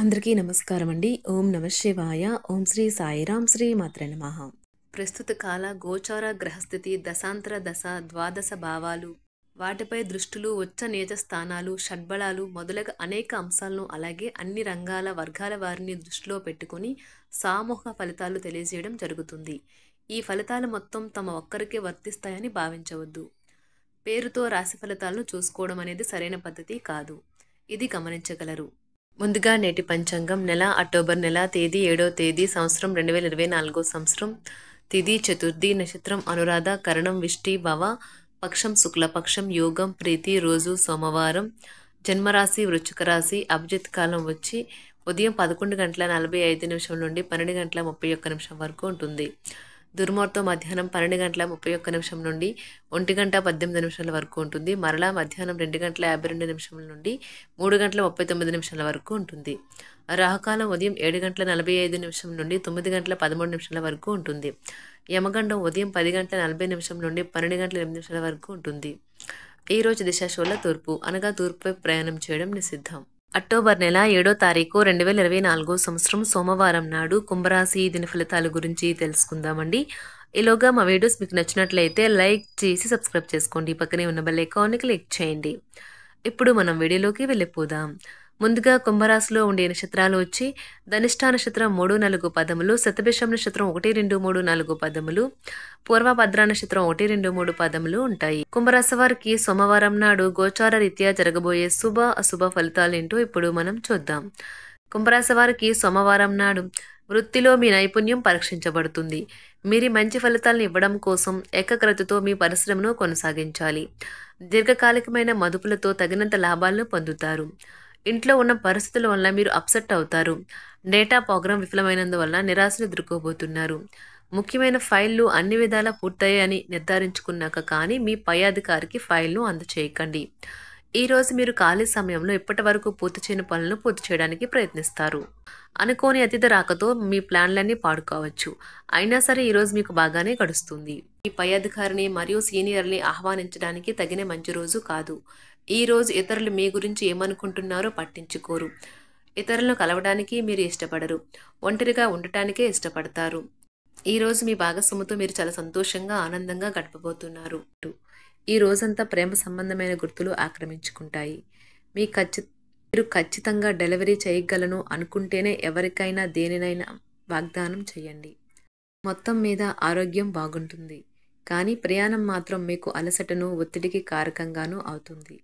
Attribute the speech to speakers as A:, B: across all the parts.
A: అందరికీ నమస్కారం అండి. ఓం నమ శివాయ. ఓం శ్రీ సాయిరాం శ్రీ మాత్రే నమః. ప్రస్తుత కాల గోచార గ్రహస్థితి దశాంతర దశ ద్వాదశ భావాలు వాటిపై దృష్టులు ఉచ్చ నీచ స్థానాలు షడ్బలాలు మొదలగు అనేక అంశాలను అలాగే అన్ని రంగాల వర్గాల వారిని దృష్టిలో పెట్టుకుని సామూహిక ఫలితాలు తెలియజేయడం జరుగుతుంది. ఈ ఫలితాలు మొత్తం తమ ఒక్కరికే వర్తిస్తాయని భావించవద్దు. పేరుతో రాశి ఫలితాలను చూసుకోవడం అనేది సరైన పద్ధతి కాదు. ఇది గమనించగలరు. ముందుగా నేటి పంచాంగం నెల అక్టోబర్ నెల తేదీ 7వ తేదీ సంవత్సరం 2024 సంవత్సరం తిథి చతుర్థి నక్షత్రం అనురాధ కరణం విష్టి భవ పక్షం శుక్లపక్షం యోగం ప్రీతి రోజు సోమవారం జన్మరాశి వృశ్చిక రాశి అభిజిత్ కాలం వచ్చి ఉదయం 11:45 నుండి 12:31 వరకు ఉంటుంది. దుర్ముహూర్తం మధ్యాహ్నం 12:31 నుండి 1:18 వరకు ఉంటుంది. మరలా మధ్యాహ్నం 2:52 నుండి 3:39 వరకు ఉంటుంది. రాహుకాలం ఉదయం 7:45 నుండి 9:13 వరకు ఉంటుంది. యమగండం ఉదయం 10:40 నుండి 12:08 వరకు ఉంటుంది. ఈరోజు దిశాశూల తూర్పు అనగా తూర్పు వైపు ప్రయాణం చేయడం నిషిద్ధం. అక్టోబర్ నెల 7వ తారీఖు 2024 సంవత్సరం సోమవారం నాడు కుంభరాశి దిన ఫలితాల గురించి తెలుసుకుందామండి. ఈలోగా మా వీడియోస్ మీకు నచ్చినట్లయితే లైక్ చేసి సబ్స్క్రైబ్ చేసుకోండి. పక్కనే ఉన్న బెల్ ఐకాన్ని క్లిక్ చేయండి. ఇప్పుడు మనం వీడియోలోకి వెళ్ళిపోదాం. ముందుగా కుంభరాశిలో ఉండే నక్షత్రాలు వచ్చి ధనిష్ఠా నక్షత్రం 3-4 పదములు, శతభిషం నక్షత్రం 1-2-3-4 పదములు, పూర్వభద్ర నక్షత్రం 1-2-3 పదములు ఉంటాయి. కుంభరాశి వారికి సోమవారం నాడు గోచార రీత్యా జరగబోయే శుభ అశుభ ఫలితాలేంటో ఇప్పుడు మనం చూద్దాం. కుంభరాశి వారికి సోమవారం నాడు వృత్తిలో మీ నైపుణ్యం పరీక్షించబడుతుంది. మీరు మంచి ఫలితాలను ఇవ్వడం కోసం ఏకాగ్రతతో మీ పరిశ్రమను కొనసాగించాలి. దీర్ఘకాలికమైన మదుపులతో తగినంత లాభాలను పొందుతారు. ఇంట్లో ఉన్న పరిస్థితుల వల్ల మీరు అప్సెట్ అవుతారు. డేటా ప్రోగ్రాం విఫలమైనందువల్ల నిరాశను ఎదుర్కోబోతున్నారు. ముఖ్యమైన ఫైళ్లు అన్ని విధాలా పూర్తయ్యాయని నిర్ధారించుకున్నాక కానీ మీ పై అధికారికి ఫైల్ను అందచేయకండి. ఈరోజు మీరు ఖాళీ సమయంలో ఇప్పటి వరకు పూర్తి చేయని పనులను పూర్తి చేయడానికి ప్రయత్నిస్తారు. అనుకోని అతిథి రాకతో మీ ప్లాన్లన్నీ పాడుకోవచ్చు. అయినా సరే ఈరోజు మీకు బాగానే గడుస్తుంది. మీ పై అధికారిని మరియు సీనియర్ని ఆహ్వానించడానికి తగిన మంచి రోజు కాదు. ఈ రోజు ఇతరులు మీ గురించి ఏమనుకుంటున్నారో పట్టించుకోరు. ఇతరులను కలవడానికి మీరు ఇష్టపడరు. ఒంటరిగా ఉండటానికే ఇష్టపడతారు. ఈ రోజు మీ భాగస్వామితో మీరు చాలా సంతోషంగా ఆనందంగా గడపబోతున్నారు. ఈ రోజంతా ప్రేమ సంబంధమైన గుర్తులు ఆక్రమించుకుంటాయి. మీరు ఖచ్చితంగా డెలివరీ చేయగలను అనుకుంటేనే ఎవరికైనా దేనినైనా వాగ్దానం చేయండి. మొత్తం మీద ఆరోగ్యం బాగుంటుంది. కానీ ప్రయాణం మాత్రం మీకు అలసటను ఒత్తిడికి కారకంగానూ అవుతుంది.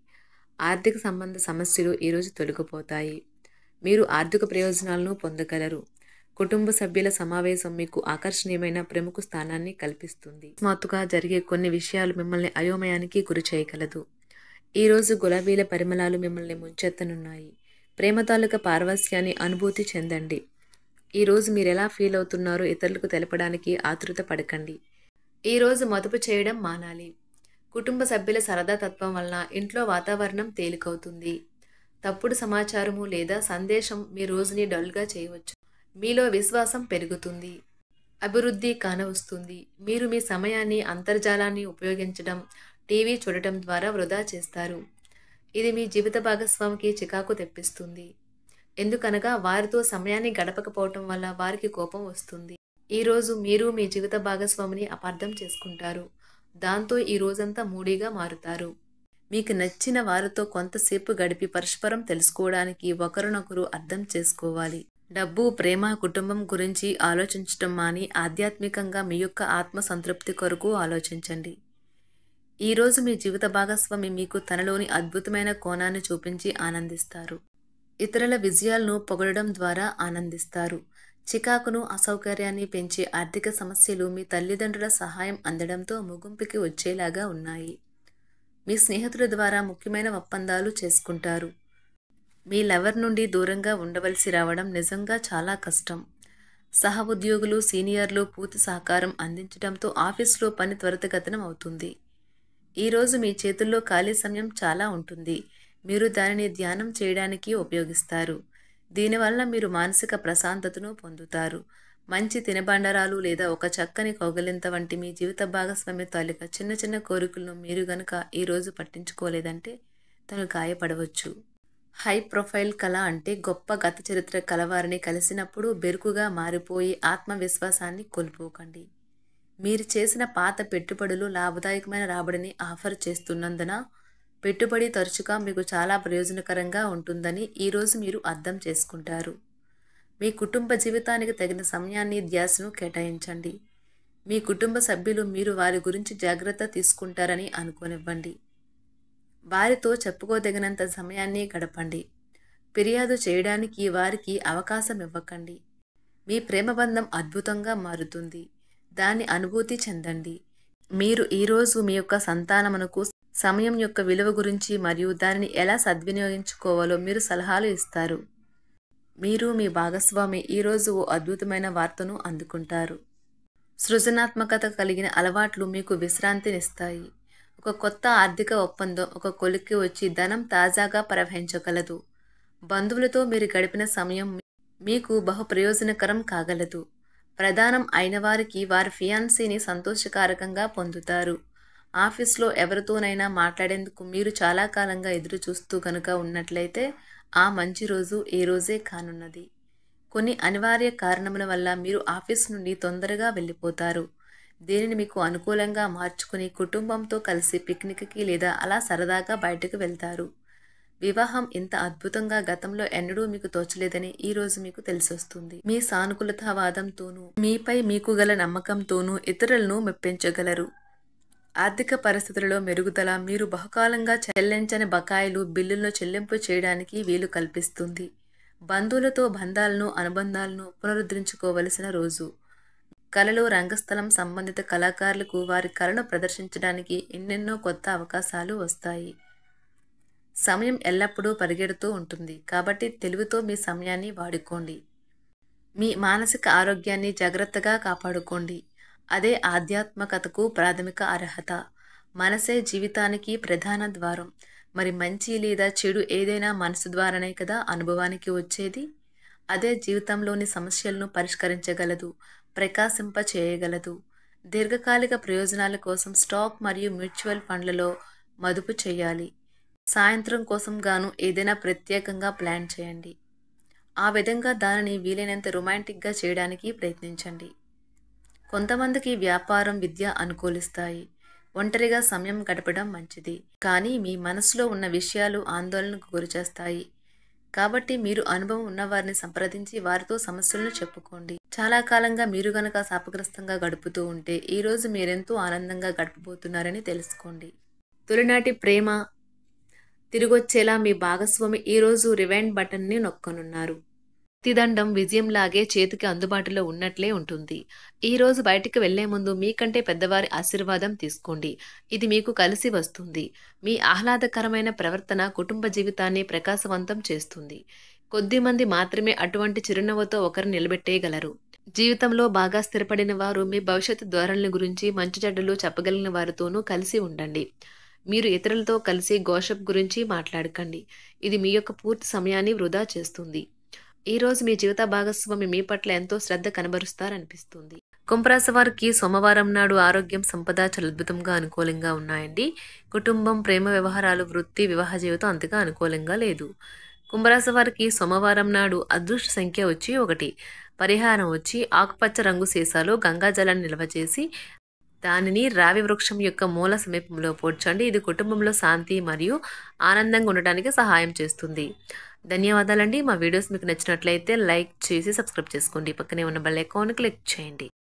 A: ఆర్థిక సంబంధ సమస్యలు ఈరోజు తొలగిపోతాయి. మీరు ఆర్థిక ప్రయోజనాలను పొందగలరు. కుటుంబ సభ్యుల సమావేశం మీకు ఆకర్షణీయమైన ప్రముఖ స్థానాన్ని కల్పిస్తుంది. అకస్మాత్తుగా జరిగే కొన్ని విషయాలు మిమ్మల్ని అయోమయానికి గురి చేయగలదు. ఈరోజు గులాబీల పరిమళాలు మిమ్మల్ని ముంచెత్తనున్నాయి. ప్రేమ తాలూకా పారవస్యాన్ని అనుభూతి చెందండి. ఈరోజు మీరు ఎలా ఫీల్ అవుతున్నారో ఇతరులకు తెలపడానికి ఆతృత పడకండి. ఈరోజు మదుపు చేయడం మానాలి. కుటుంబ సభ్యుల సరదా తత్వం వలన ఇంట్లో వాతావరణం తేలికవుతుంది. తప్పుడు సమాచారము లేదా సందేశం మీ రోజుని డల్గా చేయవచ్చు. మీలో విశ్వాసం పెరుగుతుంది. అభివృద్ధి కానవస్తుంది. మీరు మీ సమయాన్ని అంతర్జాలాన్ని ఉపయోగించడం, టీవీ చూడటం ద్వారా వృధా చేస్తారు. ఇది మీ జీవిత భాగస్వామికి చికాకు తెప్పిస్తుంది. ఎందుకనగా వారితో సమయాన్ని గడపకపోవటం వల్ల వారికి కోపం వస్తుంది. ఈరోజు మీరు మీ జీవిత భాగస్వామిని అపార్థం చేసుకుంటారు. దాంతో ఈ రోజంతా మూడీగా మారుతారు. మీకు నచ్చిన వారితో కొంతసేపు గడిపి పరస్పరం తెలుసుకోవడానికి ఒకరినొకరు అర్థం చేసుకోవాలి. డబ్బు, ప్రేమ, కుటుంబం గురించి ఆలోచించటం మాని ఆధ్యాత్మికంగా మీ యొక్క ఆత్మ సంతృప్తి కొరకు ఆలోచించండి. ఈరోజు మీ జీవిత భాగస్వామి మీకు తనలోని అద్భుతమైన కోణాన్ని చూపించి ఆనందిస్తారు. ఇతరుల విజయాలను పొగడడం ద్వారా ఆనందిస్తారు. చికాకును, అసౌకర్యాన్ని పెంచే ఆర్థిక సమస్యలు మీ తల్లిదండ్రుల సహాయం అందడంతో ముగింపుకి వచ్చేలాగా ఉన్నాయి. మీ స్నేహితుల ద్వారా ముఖ్యమైన ఒప్పందాలు చేసుకుంటారు. మీ లవర్ నుండి దూరంగా ఉండవలసి రావడం నిజంగా చాలా కష్టం. సహ ఉద్యోగులు, సీనియర్లు పూర్తి సహకారం అందించడంతో ఆఫీసులో పని త్వరితగతిన అవుతుంది. ఈరోజు మీ చేతుల్లో ఖాళీ సమయం చాలా ఉంటుంది. మీరు దానిని ధ్యానం చేయడానికి ఉపయోగిస్తారు. దీనివల్ల మీరు మానసిక ప్రశాంతతను పొందుతారు. మంచి తినబండరాలు లేదా ఒక చక్కని కౌగిలింత వంటి మీ జీవిత భాగస్వామి తాలూకా చిన్న చిన్న కోరికలను మీరు గనక ఈరోజు పట్టించుకోలేదంటే తను గాయపడవచ్చు. హై ప్రొఫైల్ కళ అంటే గొప్ప గత చరిత్ర కలవారిని కలిసినప్పుడు బెరుకుగా మారిపోయి ఆత్మవిశ్వాసాన్ని కోల్పోకండి. మీరు చేసిన పాత పెట్టుబడులు లాభదాయకమైన రాబడిని ఆఫర్ చేస్తున్నందున పెట్టుబడి తరచుగా మీకు చాలా ప్రయోజనకరంగా ఉంటుందని ఈరోజు మీరు అర్థం చేసుకుంటారు. మీ కుటుంబ జీవితానికి తగిన సమయాన్ని ధ్యాసను కేటాయించండి. మీ కుటుంబ సభ్యులు మీరు వారి గురించి జాగ్రత్త తీసుకుంటారని అనుకోనివ్వండి. వారితో చెప్పుకోదగినంత సమయాన్ని గడపండి. ఫిర్యాదు చేయడానికి వారికి అవకాశం ఇవ్వకండి. మీ ప్రేమబంధం అద్భుతంగా మారుతుంది. దాన్ని అనుభూతి చెందండి. మీరు ఈరోజు మీ యొక్క సంతానమునకు సమయం యొక్క విలువ గురించి మరియు దానిని ఎలా సద్వినియోగించుకోవాలో మీరు సలహాలు ఇస్తారు. మీరు మీ భాగస్వామి ఈరోజు ఓ అద్భుతమైన వార్తను అందుకుంటారు. సృజనాత్మకత కలిగిన అలవాట్లు మీకు విశ్రాంతినిస్తాయి. ఒక కొత్త ఆర్థిక ఒప్పందం ఒక కొలిక్కి వచ్చి ధనం తాజాగా ప్రవహించగలదు. బంధువులతో మీరు గడిపిన సమయం మీకు బహు ప్రయోజనకరం కాగలదు. ప్రధానం అయిన వారికి వారి ఫియాన్సీని సంతోషకారకంగా పొందుతారు. ఆఫీస్లో ఎవరితోనైనా మాట్లాడేందుకు మీరు చాలా కాలంగా ఎదురు చూస్తూ కనుక ఉన్నట్లయితే ఆ మంచి రోజు ఏ రోజే కానున్నది. కొన్ని అనివార్య కారణముల వల్ల మీరు ఆఫీస్ నుండి తొందరగా వెళ్ళిపోతారు. దీనిని మీకు అనుకూలంగా మార్చుకుని కుటుంబంతో కలిసి పిక్నిక్కి లేదా అలా సరదాగా బయటకు వెళ్తారు. వివాహం ఇంత అద్భుతంగా గతంలో ఎన్నడూ మీకు తోచలేదని ఈరోజు మీకు తెలిసొస్తుంది. మీ సానుకూలతావాదంతోనూ మీపై మీకు గల నమ్మకంతోనూ ఇతరులను మెప్పించగలరు. ఆర్థిక పరిస్థితులలో మెరుగుదల మీరు బహుకాలంగా చెల్లించని బకాయిలు బిల్లులను చెల్లింపు చేయడానికి వీలు కల్పిస్తుంది. బంధువులతో బంధాలను అనుబంధాలను పునరుద్ధరించుకోవలసిన రోజు. కళలు రంగస్థలం సంబంధిత కళాకారులకు వారి కళను ప్రదర్శించడానికి ఎన్నెన్నో కొత్త అవకాశాలు వస్తాయి. సమయం ఎల్లప్పుడూ పరిగెడుతూ ఉంటుంది కాబట్టి తెలివితో మీ సమయాన్ని వాడుకోండి. మీ మానసిక ఆరోగ్యాన్ని జాగ్రత్తగా కాపాడుకోండి. అదే ఆధ్యాత్మికతకు ప్రాథమిక అర్హత. మనసే జీవితానికి ప్రధాన ద్వారం. మరి మంచి లేదా చెడు ఏదైనా మనసు ద్వారానే కదా అనుభవానికి వచ్చేది. అదే జీవితంలోని సమస్యలను పరిష్కరించగలదు, ప్రకాశింప చేయగలదు. దీర్ఘకాలిక ప్రయోజనాల కోసం స్టాక్ మరియు మ్యూచువల్ ఫండ్లలో మదుపు చేయాలి. సాయంత్రం కోసం గాను ఏదైనా ప్రత్యేకంగా ప్లాన్ చేయండి. ఆ విధంగా దానిని వీలైనంత రొమాంటిక్గా చేయడానికి ప్రయత్నించండి. కొంతమందికి వ్యాపారం, విద్య అనుకూలిస్తాయి. ఒంటరిగా సమయం గడపడం మంచిది. కానీ మీ మనసులో ఉన్న విషయాలు ఆందోళనకు గురిచేస్తాయి. కాబట్టి మీరు అనుభవం ఉన్నవారిని సంప్రదించి వారితో సమస్యలను చెప్పుకోండి. చాలా కాలంగా మీరు గనక శాపగ్రస్తంగా గడుపుతూ ఉంటే ఈరోజు మీరెంతో ఆనందంగా గడపబోతున్నారని తెలుసుకోండి. తొలినాటి ప్రేమ తిరిగొచ్చేలా మీ భాగస్వామి ఈరోజు రివైండ్ బటన్ని నొక్కనున్నారు. ప్రతిదండం విజయంలాగే చేతికి అందుబాటులో ఉన్నట్లే ఉంటుంది. ఈరోజు బయటికి వెళ్లే ముందు మీకంటే పెద్దవారి ఆశీర్వాదం తీసుకోండి. ఇది మీకు కలిసి వస్తుంది. మీ ఆహ్లాదకరమైన ప్రవర్తన కుటుంబ జీవితాన్ని ప్రకాశవంతం చేస్తుంది. కొద్దిమంది మాత్రమే అటువంటి చిరునవ్వుతో ఒకరు నిలబెట్టేయగలరు. జీవితంలో బాగా స్థిరపడిన వారు మీ భవిష్యత్తు ధోరణుల గురించి మంచి చెడ్డలు చెప్పగలిగిన వారితోనూ కలిసి ఉండండి. మీరు ఇతరులతో కలిసి గోషప్ గురించి మాట్లాడకండి. ఇది మీ యొక్క పూర్తి సమయాన్ని వృధా చేస్తుంది. ఈరోజు మీ జీవిత భాగస్వామి మీ పట్ల ఎంతో శ్రద్ధ కనబరుస్తారనిపిస్తుంది. కుంభరాశి వారికి సోమవారం నాడు ఆరోగ్యం, సంపద చాలా అద్భుతంగా అనుకూలంగా ఉన్నాయండి. కుటుంబం, ప్రేమ వ్యవహారాలు, వృత్తి, వివాహ జీవితం అంతగా అనుకూలంగా లేదు. కుంభరాశి వారికి సోమవారం నాడు అదృష్ట సంఖ్య వచ్చి 1. పరిహారం వచ్చి ఆకుపచ్చ రంగు సీసాలో గంగాజలాన్ని నిల్వ చేసి దానిని రావి వృక్షం యొక్క మూల సమీపంలో పోడ్చండి. ఇది కుటుంబంలో శాంతి మరియు ఆనందంగా ఉండటానికి సహాయం చేస్తుంది. ధన్యవాదాలండి. మా వీడియోస్ మీకు నచ్చినట్లయితే లైక్ చేసి సబ్స్క్రైబ్ చేసుకోండి. పక్కనే ఉన్న బెల్ ఐకాన్ క్లిక్ చేయండి.